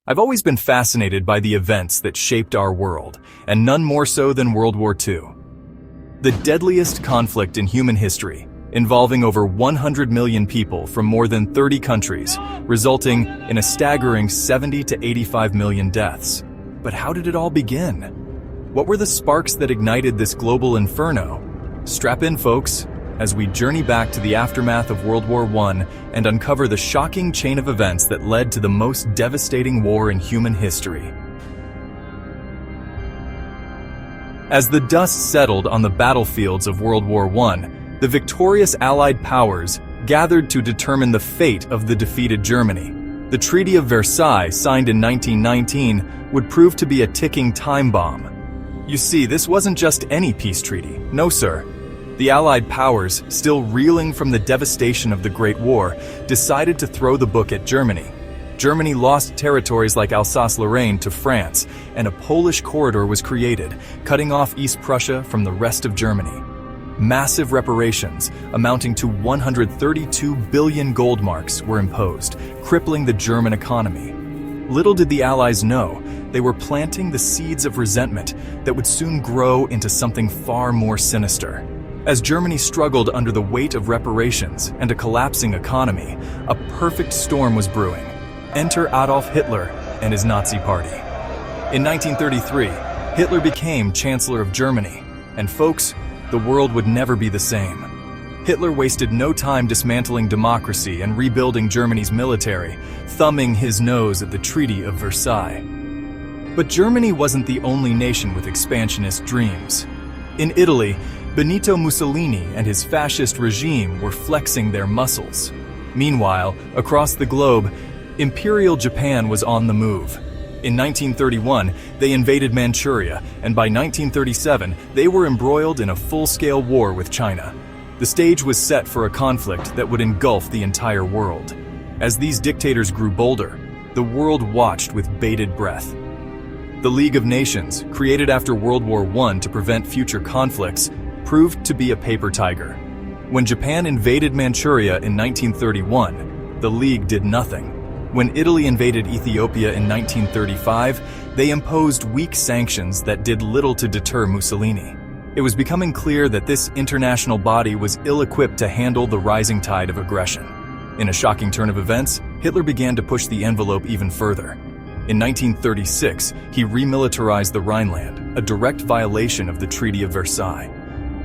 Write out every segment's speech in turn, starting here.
I've always been fascinated by the events that shaped our world, and none more so than World War II. The deadliest conflict in human history, involving over 100 million people from more than 30 countries, resulting in a staggering 70 to 85 million deaths. But how did it all begin? What were the sparks that ignited this global inferno? Strap in, folks, as we journey back to the aftermath of World War I and uncover the shocking chain of events that led to the most devastating war in human history. As the dust settled on the battlefields of World War I, the victorious Allied powers gathered to determine the fate of the defeated Germany. The Treaty of Versailles, signed in 1919, would prove to be a ticking time bomb. You see, this wasn't just any peace treaty. No, sir. The Allied powers, still reeling from the devastation of the Great War, decided to throw the book at Germany. Germany lost territories like Alsace-Lorraine to France, and a Polish corridor was created, cutting off East Prussia from the rest of Germany. Massive reparations, amounting to 132 billion gold marks, were imposed, crippling the German economy. Little did the Allies know, they were planting the seeds of resentment that would soon grow into something far more sinister. As Germany struggled under the weight of reparations and a collapsing economy, a perfect storm was brewing. Enter Adolf Hitler and his Nazi party. In 1933, Hitler became Chancellor of Germany, and folks, the world would never be the same. Hitler wasted no time dismantling democracy and rebuilding Germany's military, thumbing his nose at the Treaty of Versailles. But Germany wasn't the only nation with expansionist dreams. In Italy, Benito Mussolini and his fascist regime were flexing their muscles. Meanwhile, across the globe, Imperial Japan was on the move. In 1931, they invaded Manchuria, and by 1937, they were embroiled in a full-scale war with China. The stage was set for a conflict that would engulf the entire world. As these dictators grew bolder, the world watched with bated breath. The League of Nations, created after World War I to prevent future conflicts, proved to be a paper tiger. When Japan invaded Manchuria in 1931, the League did nothing. When Italy invaded Ethiopia in 1935, they imposed weak sanctions that did little to deter Mussolini. It was becoming clear that this international body was ill-equipped to handle the rising tide of aggression. In a shocking turn of events, Hitler began to push the envelope even further. In 1936, he remilitarized the Rhineland, a direct violation of the Treaty of Versailles.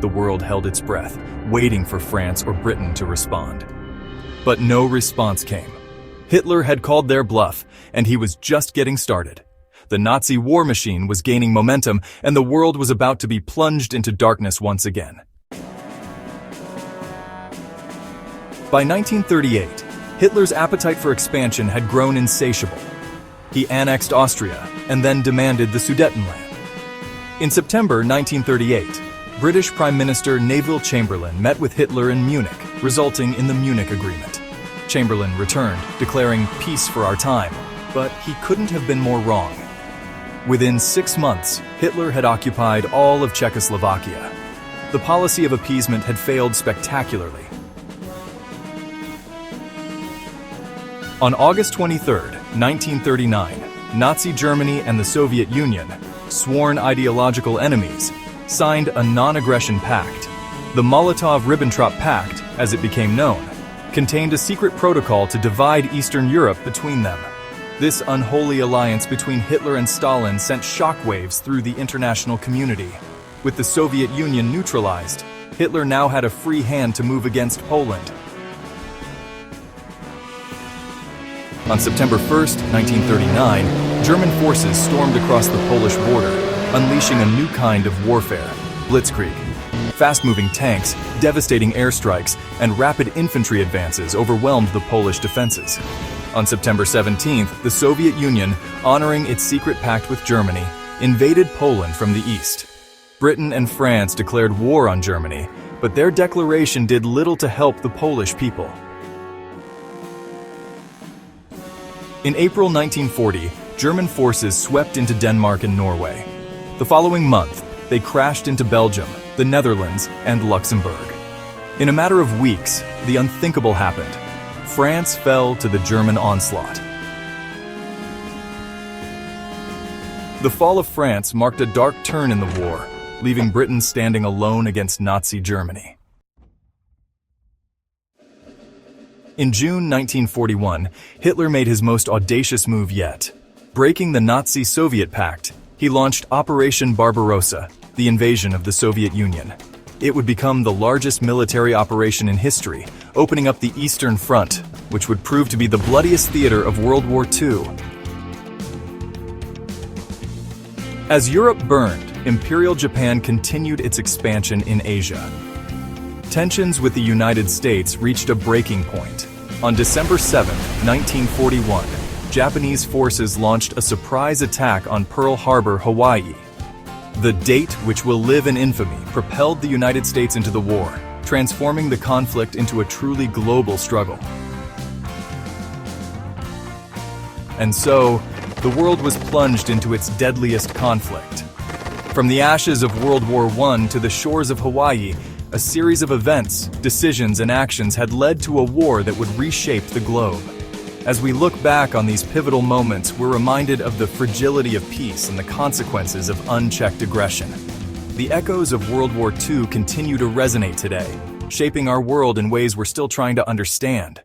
The world held its breath, waiting for France or Britain to respond. But no response came. Hitler had called their bluff, and he was just getting started. The Nazi war machine was gaining momentum, and the world was about to be plunged into darkness once again. By 1938, Hitler's appetite for expansion had grown insatiable. He annexed Austria, and then demanded the Sudetenland. In September 1938, British Prime Minister Neville Chamberlain met with Hitler in Munich, resulting in the Munich Agreement. Chamberlain returned, declaring peace for our time, but he couldn't have been more wrong. Within 6 months, Hitler had occupied all of Czechoslovakia. The policy of appeasement had failed spectacularly. On August 23, 1939, Nazi Germany and the Soviet Union, sworn ideological enemies, signed a non-aggression pact. The Molotov-Ribbentrop Pact, as it became known, contained a secret protocol to divide Eastern Europe between them. This unholy alliance between Hitler and Stalin sent shockwaves through the international community. With the Soviet Union neutralized, Hitler now had a free hand to move against Poland. On September 1, 1939, German forces stormed across the Polish border, unleashing a new kind of warfare, Blitzkrieg. Fast-moving tanks, devastating airstrikes, and rapid infantry advances overwhelmed the Polish defenses. On September 17th, the Soviet Union, honoring its secret pact with Germany, invaded Poland from the east. Britain and France declared war on Germany, but their declaration did little to help the Polish people. In April 1940, German forces swept into Denmark and Norway. The following month, they crashed into Belgium, the Netherlands, and Luxembourg. In a matter of weeks, the unthinkable happened. France fell to the German onslaught. The fall of France marked a dark turn in the war, leaving Britain standing alone against Nazi Germany. In June 1941, Hitler made his most audacious move yet. Breaking the Nazi-Soviet pact, he launched Operation Barbarossa, the invasion of the Soviet Union. It would become the largest military operation in history, opening up the Eastern Front, which would prove to be the bloodiest theater of World War II. As Europe burned, Imperial Japan continued its expansion in Asia. Tensions with the United States reached a breaking point. On December 7, 1941, Japanese forces launched a surprise attack on Pearl Harbor, Hawaii. The date, which will live in infamy, propelled the United States into the war, transforming the conflict into a truly global struggle. And so, the world was plunged into its deadliest conflict. From the ashes of World War I to the shores of Hawaii, a series of events, decisions, and actions had led to a war that would reshape the globe. As we look back on these pivotal moments, we're reminded of the fragility of peace and the consequences of unchecked aggression. The echoes of World War II continue to resonate today, shaping our world in ways we're still trying to understand.